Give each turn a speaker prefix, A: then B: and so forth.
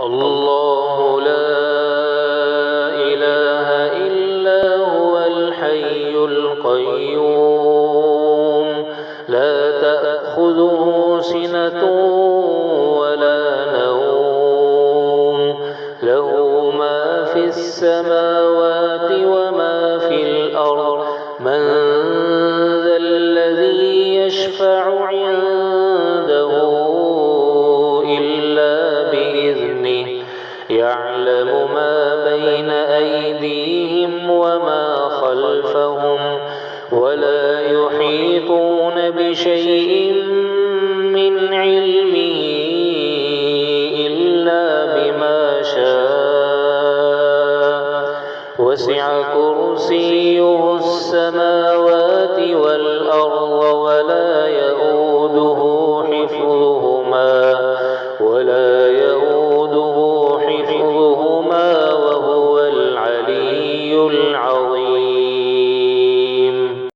A: الله لا إله إلا هو الحي القيوم لا تأخذه سنة ولا نوم له ما في السماوات وما في الأرض من ذا الذي يشفع عنده إلا بإذنه يعلم ما بين أيديهم وما خلفهم ولا يحيطون بشيء من علمه إلا بما شاء وسع كرسيه السماوات والأرض ولا يئوده حفظهما